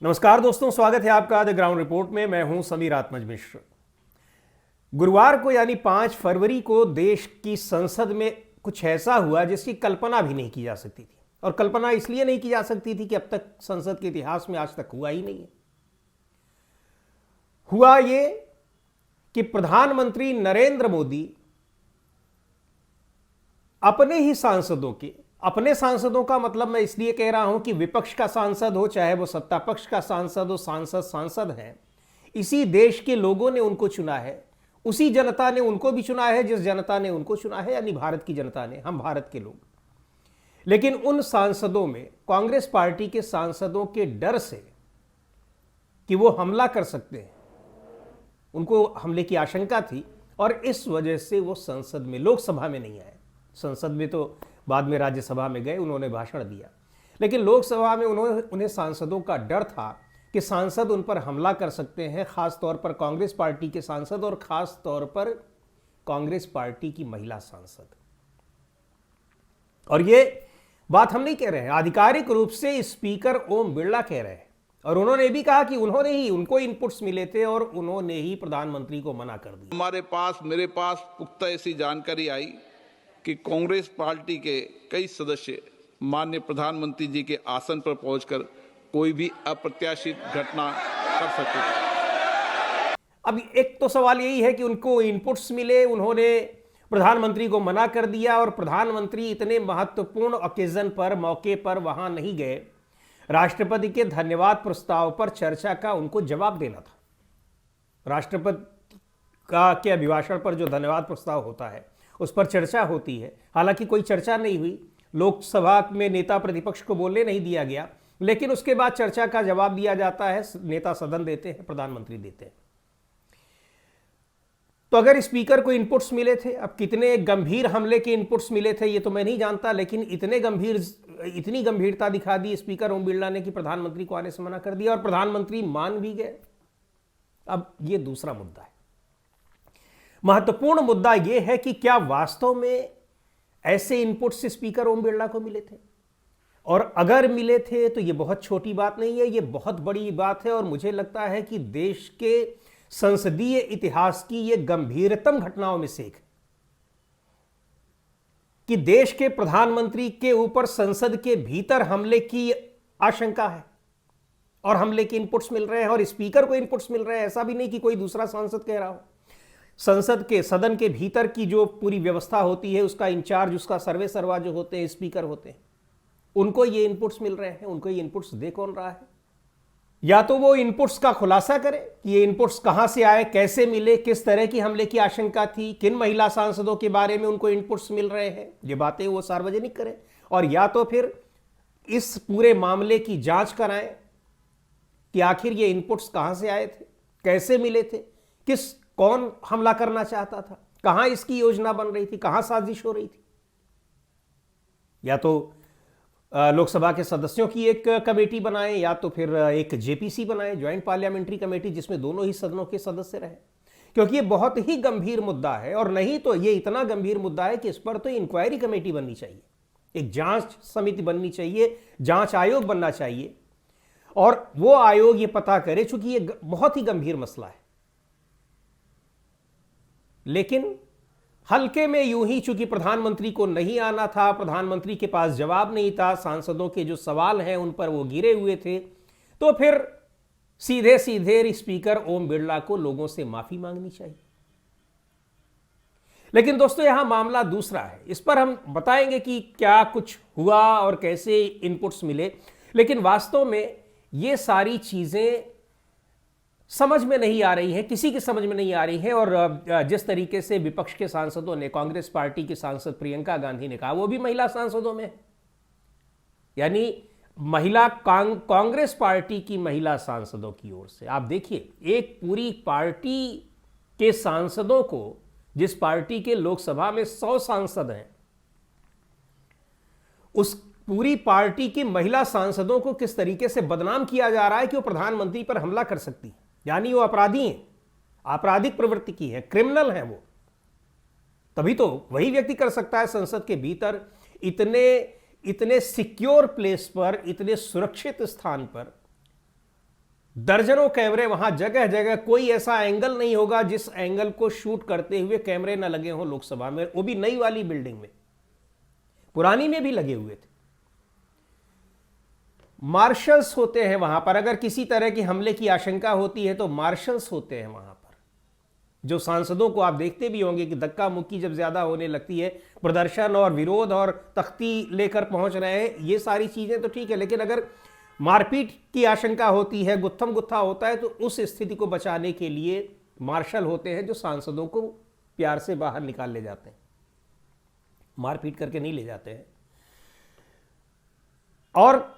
नमस्कार दोस्तों, स्वागत है आपका द ग्राउंड रिपोर्ट में। मैं हूं समीर आत्मज मिश्र। गुरुवार को यानी 5 फरवरी को देश की संसद में कुछ ऐसा हुआ जिसकी कल्पना भी नहीं की जा सकती थी। और कल्पना इसलिए नहीं की जा सकती थी कि अब तक संसद के इतिहास में आज तक हुआ ही नहीं है। हुआ ये कि प्रधानमंत्री नरेंद्र मोदी अपने सांसदों का मतलब मैं इसलिए कह रहा हूं कि विपक्ष का सांसद हो चाहे वो सत्ता पक्ष का सांसद हो, सांसद है। इसी देश के लोगों ने उनको चुना है, उसी जनता ने उनको भी चुना है जिस जनता ने उनको चुना है, यानी भारत की जनता ने, हम भारत के लोग। लेकिन उन सांसदों में कांग्रेस पार्टी के सांसदों के डर से कि वो हमला कर सकते हैं, उनको हमले की आशंका थी और इस वजह से वो संसद में, लोकसभा में नहीं आए। संसद में तो बाद में राज्यसभा में गए, उन्होंने भाषण दिया, लेकिन लोकसभा में उन्हें सांसदों का डर था कि सांसद उन पर हमला कर सकते हैं, खास तौर पर कांग्रेस पार्टी के सांसद और खास तौर पर कांग्रेस पार्टी की महिला सांसद। और ये बात हम नहीं कह रहे हैं, आधिकारिक रूप से स्पीकर ओम बिरला कह रहे हैं। और उन्होंने भी कहा कि उनको इनपुट्स मिले थे और उन्होंने ही प्रधानमंत्री को मना कर दिया। मेरे पास पुख्ता ऐसी जानकारी आई कि कांग्रेस पार्टी के कई सदस्य माननीय प्रधानमंत्री जी के आसन पर पहुंचकर कोई भी अप्रत्याशित घटना कर सकते थे। अब एक तो सवाल यही है कि उनको इनपुट्स मिले, उन्होंने प्रधानमंत्री को मना कर दिया और प्रधानमंत्री इतने महत्वपूर्ण ओकेजन पर, मौके पर वहां नहीं गए। राष्ट्रपति के धन्यवाद प्रस्ताव पर चर्चा का उनको जवाब देना था। राष्ट्रपति के अभिभाषण पर जो धन्यवाद प्रस्ताव होता है उस पर चर्चा होती है। हालांकि कोई चर्चा नहीं हुई, लोकसभा में नेता प्रतिपक्ष को बोलने नहीं दिया गया, लेकिन उसके बाद चर्चा का जवाब दिया जाता है, नेता सदन देते हैं, प्रधानमंत्री देते हैं। तो अगर स्पीकर को इनपुट्स मिले थे, अब कितने गंभीर हमले के इनपुट्स मिले थे ये तो मैं नहीं जानता, लेकिन इतनी गंभीरता दिखा दी स्पीकर ओम बिरला ने कि प्रधानमंत्री को आने से मना कर दिया और प्रधानमंत्री मान भी गए। अब ये दूसरा मुद्दा है। महत्वपूर्ण मुद्दा यह है कि क्या वास्तव में ऐसे इनपुट्स स्पीकर ओम बिरला को मिले थे, और अगर मिले थे तो यह बहुत छोटी बात नहीं है, यह बहुत बड़ी बात है। और मुझे लगता है कि देश के संसदीय इतिहास की यह गंभीरतम घटनाओं में से एक है कि देश के प्रधानमंत्री के ऊपर संसद के भीतर हमले की आशंका है और हमले के इनपुट्स मिल रहे हैं और स्पीकर को इनपुट्स मिल रहे हैं। ऐसा भी नहीं कि कोई दूसरा सांसद कह रहा हो। संसद के, सदन के भीतर की जो पूरी व्यवस्था होती है उसका इंचार्ज, उसका सर्वे सर्वा जो होते हैं, स्पीकर होते हैं, उनको ये इनपुट्स मिल रहे हैं। उनको ये इनपुट्स दे कौन रहा है? या तो वो इनपुट्स का खुलासा करे कि ये इनपुट्स कहां से आए, कैसे मिले, किस तरह की हमले की आशंका थी, किन महिला सांसदों के बारे में उनको इनपुट्स मिल रहे हैं, ये बातें वो सार्वजनिक करें। और या तो फिर इस पूरे मामले की जांच कराएं कि आखिर ये इनपुट्स कहां से आए थे, कैसे मिले थे, कौन हमला करना चाहता था, कहां इसकी योजना बन रही थी, कहां साजिश हो रही थी। या तो लोकसभा के सदस्यों की एक कमेटी बनाए या तो फिर एक जेपीसी बनाए, ज्वाइंट पार्लियामेंट्री कमेटी, जिसमें दोनों ही सदनों के सदस्य रहे, क्योंकि ये बहुत ही गंभीर मुद्दा है। और नहीं तो ये इतना गंभीर मुद्दा है कि इस पर तो इंक्वायरी कमेटी बननी चाहिए, एक जांच समिति बननी चाहिए, जांच आयोग बनना चाहिए और वो आयोग ये पता करे, चूंकि ये बहुत ही गंभीर मसला है। लेकिन हल्के में यूं ही, चूंकि प्रधानमंत्री को नहीं आना था, प्रधानमंत्री के पास जवाब नहीं था, सांसदों के जो सवाल हैं उन पर वो गिरे हुए थे, तो फिर सीधे सीधे स्पीकर ओम बिरला को लोगों से माफी मांगनी चाहिए। लेकिन दोस्तों यहां मामला दूसरा है, इस पर हम बताएंगे कि क्या कुछ हुआ और कैसे इनपुट्स मिले। लेकिन वास्तव में ये सारी चीजें समझ में नहीं आ रही है, किसी की समझ में नहीं आ रही है। और जिस तरीके से विपक्ष के सांसदों ने, कांग्रेस पार्टी की सांसद प्रियंका गांधी ने कहा, वो भी महिला सांसदों में है, यानी महिला कांग्रेस पार्टी की महिला सांसदों की ओर से। आप देखिए, एक पूरी पार्टी के सांसदों को, जिस पार्टी के लोकसभा में 100 सांसद हैं, उस पूरी पार्टी की महिला सांसदों को किस तरीके से बदनाम किया जा रहा है कि वो प्रधानमंत्री पर हमला कर सकती है, यानी वो अपराधी हैं, आपराधिक प्रवृत्ति की है, क्रिमिनल हैं वो। तभी तो वही व्यक्ति कर सकता है संसद के भीतर इतने सिक्योर प्लेस पर, इतने सुरक्षित स्थान पर दर्जनों कैमरे वहां, जगह जगह कोई ऐसा एंगल नहीं होगा जिस एंगल को शूट करते हुए कैमरे ना लगे हों लोकसभा में, वो भी नई वाली बिल्डिंग में। पुरानी में भी लगे हुए थे। मार्शल्स होते हैं वहां पर, अगर किसी तरह की हमले की आशंका होती है तो मार्शल्स होते हैं वहां पर, जो सांसदों को आप देखते भी होंगे कि धक्का मुक्की जब ज्यादा होने लगती है, प्रदर्शन और विरोध और तख्ती लेकर पहुंच रहे हैं, ये सारी चीजें तो ठीक है, लेकिन अगर मारपीट की आशंका होती है, गुत्थम गुत्था होता है, तो उस स्थिति को बचाने के लिए मार्शल होते हैं जो सांसदों को प्यार से बाहर निकाल ले जाते हैं, मारपीट करके नहीं ले जाते हैं। और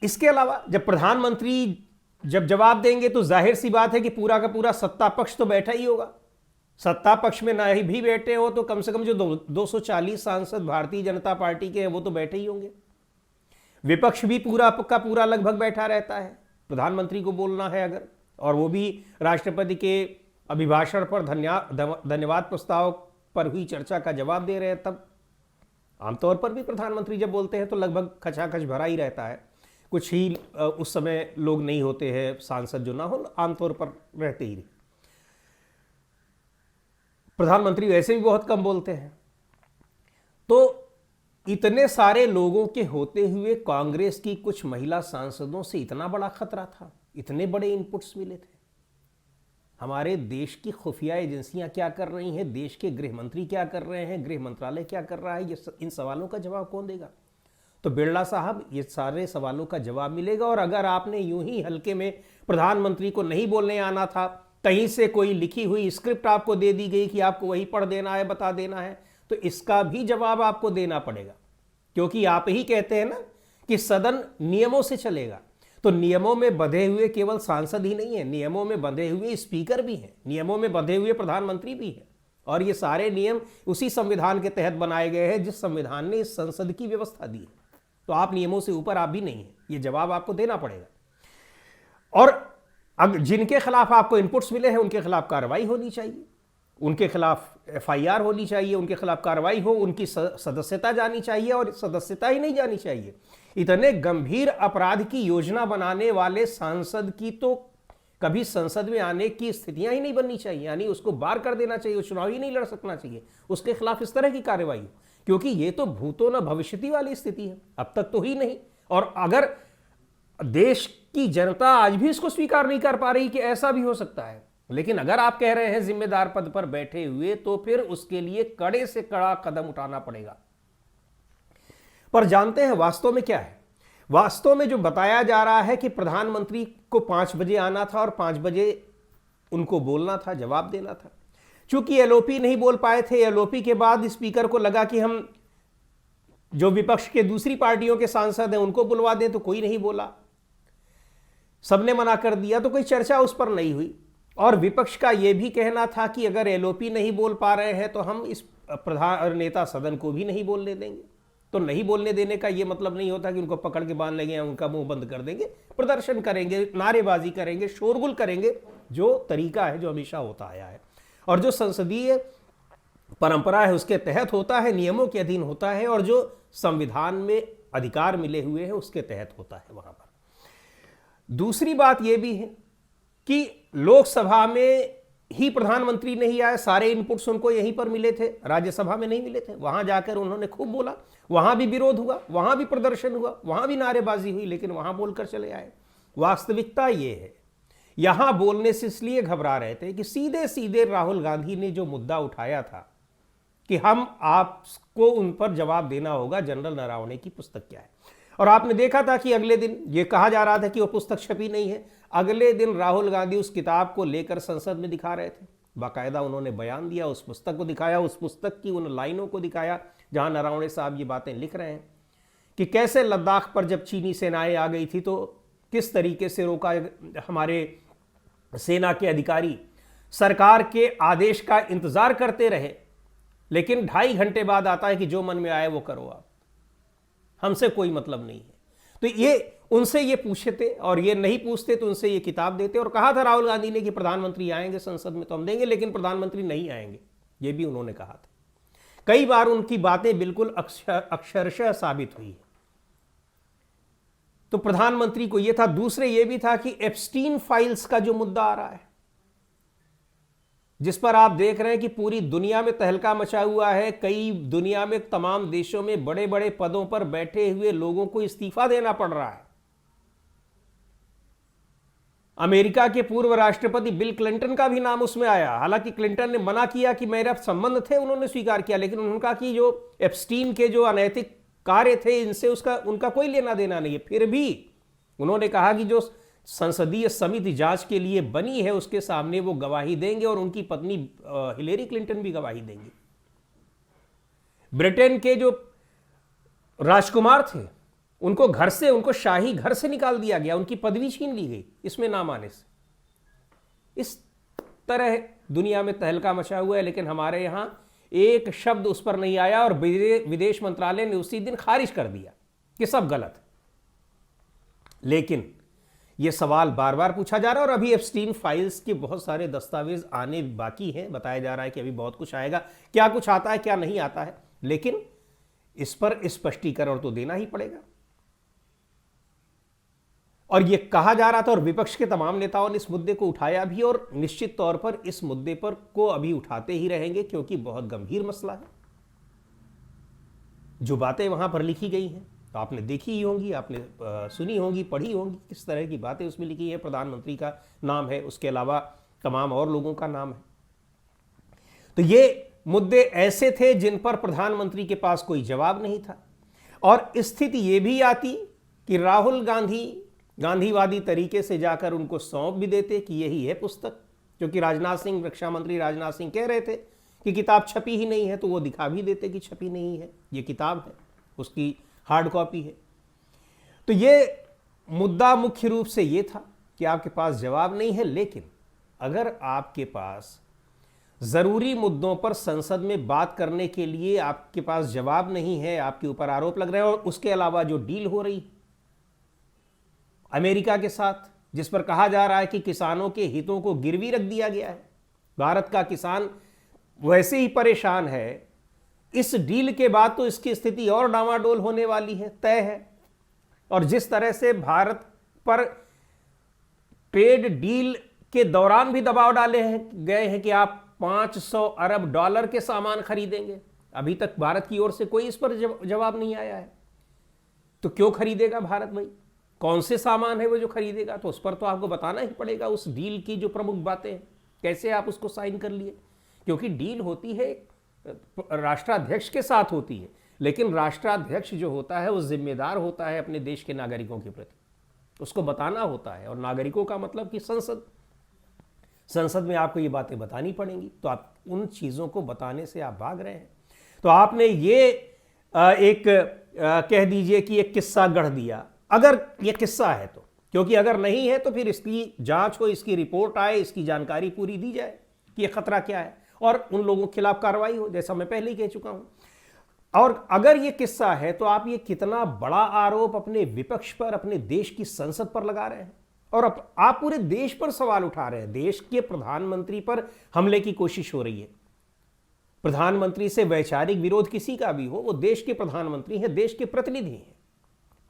इसके अलावा जब प्रधानमंत्री जब जवाब देंगे तो जाहिर सी बात है कि पूरा का पूरा सत्ता पक्ष तो बैठा ही होगा। सत्ता पक्ष में ना ही भी बैठे हो तो कम से कम जो 240 सांसद भारतीय जनता पार्टी के हैं वो तो बैठे ही होंगे। विपक्ष भी पूरा का पूरा लगभग बैठा रहता है, प्रधानमंत्री को बोलना है अगर, और वो भी राष्ट्रपति के अभिभाषण पर धन्यवाद प्रस्ताव पर हुई चर्चा का जवाब दे रहे हैं। तब आमतौर पर भी प्रधानमंत्री जब बोलते हैं तो लगभग खचाखच भरा ही रहता है, कुछ ही उस समय लोग नहीं होते हैं सांसद जो ना हो, आमतौर पर रहते ही। प्रधानमंत्री वैसे भी बहुत कम बोलते हैं। तो इतने सारे लोगों के होते हुए कांग्रेस की कुछ महिला सांसदों से इतना बड़ा खतरा था, इतने बड़े इनपुट्स मिले थे। हमारे देश की खुफिया एजेंसियां क्या कर रही हैं, देश के गृह मंत्री क्या कर रहे हैं, गृह मंत्रालय क्या कर रहा है, ये इन सवालों का जवाब कौन देगा? तो बिरला साहब, ये सारे सवालों का जवाब मिलेगा। और अगर आपने यूं ही हल्के में प्रधानमंत्री को नहीं बोलने आना था, कहीं से कोई लिखी हुई स्क्रिप्ट आपको दे दी गई कि आपको वही पढ़ देना है, बता देना है, तो इसका भी जवाब आपको देना पड़ेगा, क्योंकि आप ही कहते हैं ना कि सदन नियमों से चलेगा। तो नियमों में बंधे हुए केवल सांसद ही नहीं है, नियमों में बंधे हुए स्पीकर भी हैं, नियमों में बंधे हुए प्रधानमंत्री भी है। और ये सारे नियम उसी संविधान के तहत बनाए गए हैं जिस संविधान ने इस संसद की व्यवस्था दी है। तो आप नियमों से ऊपर आप भी नहीं है, ये जवाब आपको देना पड़ेगा। और जिनके खिलाफ आपको इनपुट्स मिले हैं उनके खिलाफ कार्रवाई होनी चाहिए, उनके खिलाफ एफआईआर होनी चाहिए, उनके खिलाफ कार्रवाई हो, उनकी सदस्यता जानी चाहिए। और सदस्यता ही नहीं जानी चाहिए, इतने गंभीर अपराध की योजना बनाने वाले सांसद की तो कभी संसद में आने की स्थितियां ही नहीं बननी चाहिए, यानी उसको बाहर कर देना चाहिए, चुनाव ही नहीं लड़ सकना चाहिए, उसके खिलाफ इस तरह की कार्रवाई हो, क्योंकि ये तो भूतो न भविष्यति वाली स्थिति है, अब तक तो ही नहीं। और अगर देश की जनता आज भी इसको स्वीकार नहीं कर पा रही कि ऐसा भी हो सकता है, लेकिन अगर आप कह रहे हैं जिम्मेदार पद पर बैठे हुए, तो फिर उसके लिए कड़े से कड़ा कदम उठाना पड़ेगा। पर जानते हैं वास्तव में क्या है? वास्तव में जो बताया जा रहा है कि प्रधानमंत्री को 5 बजे आना था और 5 बजे उनको बोलना था, जवाब देना था। चूंकि एलओपी नहीं बोल पाए थे, एलओपी के बाद स्पीकर को लगा कि हम जो विपक्ष के दूसरी पार्टियों के सांसद हैं उनको बुलवा दें, तो कोई नहीं बोला, सबने मना कर दिया, तो कोई चर्चा उस पर नहीं हुई। और विपक्ष का यह भी कहना था कि अगर एलओपी नहीं बोल पा रहे हैं तो हम इस प्रधान नेता सदन को भी नहीं बोलने देंगे। तो नहीं बोलने देने का यह मतलब नहीं होता कि उनको पकड़ के बांध लेंगे या उनका मुंह बंद कर देंगे, प्रदर्शन करेंगे, नारेबाजी करेंगे, शोरगुल करेंगे, जो तरीका है जो हमेशा होता आया है और जो संसदीय परंपरा है उसके तहत होता है, नियमों के अधीन होता है, और जो संविधान में अधिकार मिले हुए हैं उसके तहत होता है वहां पर। दूसरी बात यह भी है कि लोकसभा में ही प्रधानमंत्री नहीं आए, सारे इनपुट्स उनको यहीं पर मिले थे, राज्यसभा में नहीं मिले थे। वहां जाकर उन्होंने खूब बोला, वहां भी विरोध हुआ, वहां भी प्रदर्शन हुआ, वहां भी नारेबाजी हुई, लेकिन वहां बोलकर चले आए। वास्तविकता यह है, यहां बोलने से इसलिए घबरा रहे थे कि सीधे सीधे राहुल गांधी ने जो मुद्दा उठाया था कि हम आपको उन पर जवाब देना होगा, जनरल नरवणे की पुस्तक क्या है। और आपने देखा था कि अगले दिन यह कहा जा रहा था कि वो पुस्तक छपी नहीं है, अगले दिन राहुल गांधी उस किताब को लेकर संसद में दिखा रहे थे, बाकायदा उन्होंने बयान दिया, उस पुस्तक को दिखाया, उस पुस्तक की उन लाइनों को दिखाया जहां नरवणे साहब ये बातें लिख रहे हैं कि कैसे लद्दाख पर जब चीनी सेनाएं आ गई थी तो किस तरीके से रोका, हमारे सेना के अधिकारी सरकार के आदेश का इंतजार करते रहे, लेकिन 2.5 घंटे बाद आता है कि जो मन में आए वो करो, आप हमसे कोई मतलब नहीं है। तो ये उनसे ये पूछे थे, और ये नहीं पूछते तो उनसे ये किताब देते। और कहा था राहुल गांधी ने कि प्रधानमंत्री आएंगे संसद में तो हम देंगे, लेकिन प्रधानमंत्री नहीं आएंगे, ये भी उन्होंने कहा था। कई बार उनकी बातें बिल्कुल अक्षरशः साबित हुई है। तो प्रधानमंत्री को यह था। दूसरे यह भी था कि एप्स्टीन फाइल्स का जो मुद्दा आ रहा है, जिस पर आप देख रहे हैं कि पूरी दुनिया में तहलका मचा हुआ है, कई दुनिया में तमाम देशों में बड़े बड़े पदों पर बैठे हुए लोगों को इस्तीफा देना पड़ रहा है। अमेरिका के पूर्व राष्ट्रपति बिल क्लिंटन का भी नाम उसमें आया। हालांकि क्लिंटन ने मना किया कि मेरा संबंध थे, उन्होंने स्वीकार किया, लेकिन उन्होंने कहा कि जो एप्स्टीन के जो अनैतिक कार्य थे इनसे उनका कोई लेना देना नहीं है। फिर भी उन्होंने कहा कि जो संसदीय समिति जांच के लिए बनी है उसके सामने वो गवाही देंगे, और उनकी पत्नी हिलेरी क्लिंटन भी गवाही देंगी। ब्रिटेन के जो राजकुमार थे उनको शाही घर से निकाल दिया गया, उनकी पदवी छीन ली गई इसमें नाम आने से। इस तरह दुनिया में तहलका मचा हुआ है, लेकिन हमारे यहां एक शब्द उस पर नहीं आया, और विदेश मंत्रालय ने उसी दिन खारिज कर दिया कि सब गलत है। लेकिन यह सवाल बार बार पूछा जा रहा है, और अभी एप्स्टीन फाइल्स के बहुत सारे दस्तावेज आने बाकी हैं। बताया जा रहा है कि अभी बहुत कुछ आएगा, क्या कुछ आता है क्या नहीं आता है, लेकिन इस पर स्पष्टीकरण तो देना ही पड़ेगा। और यह कहा जा रहा था, और विपक्ष के तमाम नेताओं ने इस मुद्दे को उठाया भी, और निश्चित तौर पर इस मुद्दे पर को अभी उठाते ही रहेंगे, क्योंकि बहुत गंभीर मसला है। जो बातें वहां पर लिखी गई हैं तो आपने देखी ही होंगी, आपने सुनी होंगी, पढ़ी होंगी, किस तरह की बातें उसमें लिखी है। प्रधानमंत्री का नाम है, उसके अलावा तमाम और लोगों का नाम है। तो ये मुद्दे ऐसे थे जिन पर प्रधानमंत्री के पास कोई जवाब नहीं था, और स्थिति ये भी आती कि राहुल गांधी गांधीवादी तरीके से जाकर उनको सौंप भी देते कि यही है पुस्तक, क्योंकि राजनाथ सिंह, रक्षा मंत्री राजनाथ सिंह कह रहे थे कि किताब छपी ही नहीं है, तो वो दिखा भी देते कि छपी नहीं है, ये किताब है, उसकी हार्ड कॉपी है। तो ये मुद्दा मुख्य रूप से ये था कि आपके पास जवाब नहीं है। लेकिन अगर आपके पास जरूरी मुद्दों पर संसद में बात करने के लिए आपके पास जवाब नहीं है, आपके ऊपर आरोप लग रहे हैं, और उसके अलावा जो डील हो रही अमेरिका के साथ, जिस पर कहा जा रहा है कि किसानों के हितों को गिरवी रख दिया गया है, भारत का किसान वैसे ही परेशान है, इस डील के बाद तो इसकी स्थिति और डामाडोल होने वाली है, तय है। और जिस तरह से भारत पर ट्रेड डील के दौरान भी दबाव डाले गए हैं कि आप 500 अरब डॉलर के सामान खरीदेंगे, अभी तक भारत की ओर से कोई इस पर जवाब नहीं आया है। तो क्यों खरीदेगा भारत भाई? कौन से सामान है वो जो खरीदेगा? तो उस पर तो आपको बताना ही पड़ेगा, उस डील की जो प्रमुख बातें हैं, कैसे आप उसको साइन कर लिए। क्योंकि डील होती है राष्ट्राध्यक्ष के साथ होती है, लेकिन राष्ट्राध्यक्ष जो होता है वो जिम्मेदार होता है अपने देश के नागरिकों के प्रति, उसको बताना होता है। और नागरिकों का मतलब कि संसद में आपको ये बातें बतानी पड़ेंगी, तो आप उन चीज़ों को बताने से आप भाग रहे हैं। तो आपने ये एक कह दीजिए कि एक किस्सा गढ़ दिया, अगर ये किस्सा है तो, क्योंकि अगर नहीं है तो फिर इसकी जांच हो, इसकी रिपोर्ट आए, इसकी जानकारी पूरी दी जाए कि ये खतरा क्या है, और उन लोगों के खिलाफ कार्रवाई हो, जैसा मैं पहले ही कह चुका हूं। और अगर ये किस्सा है तो आप ये कितना बड़ा आरोप अपने विपक्ष पर, अपने देश की संसद पर लगा रहे हैं, और आप पूरे देश पर सवाल उठा रहे हैं। देश के प्रधानमंत्री पर हमले की कोशिश हो रही है। प्रधानमंत्री से वैचारिक विरोध किसी का भी हो, वो देश के प्रधानमंत्री हैं, देश के प्रतिनिधि हैं।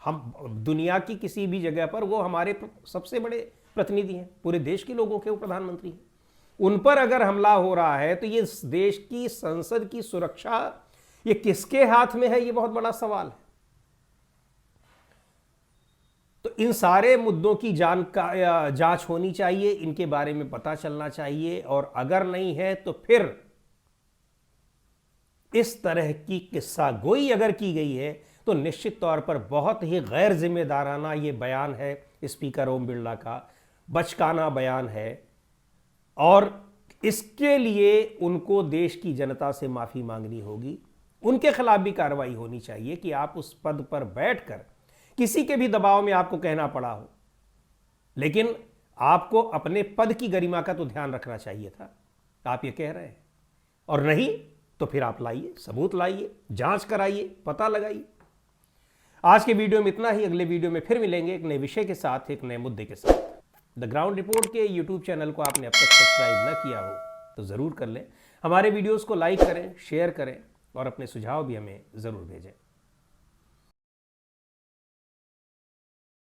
हम दुनिया की किसी भी जगह पर वो हमारे सबसे बड़े प्रतिनिधि हैं, पूरे देश के लोगों के वो प्रधानमंत्री हैं। उन पर अगर हमला हो रहा है तो ये देश की संसद की सुरक्षा ये किसके हाथ में है, ये बहुत बड़ा सवाल है। तो इन सारे मुद्दों की जांच होनी चाहिए, इनके बारे में पता चलना चाहिए, और अगर नहीं है तो फिर इस तरह की किस्सा गोई अगर की गई है तो निश्चित तौर पर बहुत ही गैर जिम्मेदाराना ये बयान है स्पीकर ओम बिरला का, बचकाना बयान है, और इसके लिए उनको देश की जनता से माफ़ी मांगनी होगी। उनके खिलाफ भी कार्रवाई होनी चाहिए कि आप उस पद पर बैठकर किसी के भी दबाव में आपको कहना पड़ा हो, लेकिन आपको अपने पद की गरिमा का तो ध्यान रखना चाहिए था। आप ये कह रहे हैं, और नहीं तो फिर आप लाइए, सबूत लाइए, जांच कराइए, पता लगाइए। आज के वीडियो में इतना ही। अगले वीडियो में फिर मिलेंगे एक नए विषय के साथ, एक नए मुद्दे के साथ। द ग्राउंड रिपोर्ट के यूट्यूब चैनल को आपने अब तक सब्सक्राइब न किया हो तो ज़रूर कर लें। हमारे वीडियोस को लाइक करें, शेयर करें, और अपने सुझाव भी हमें ज़रूर भेजें।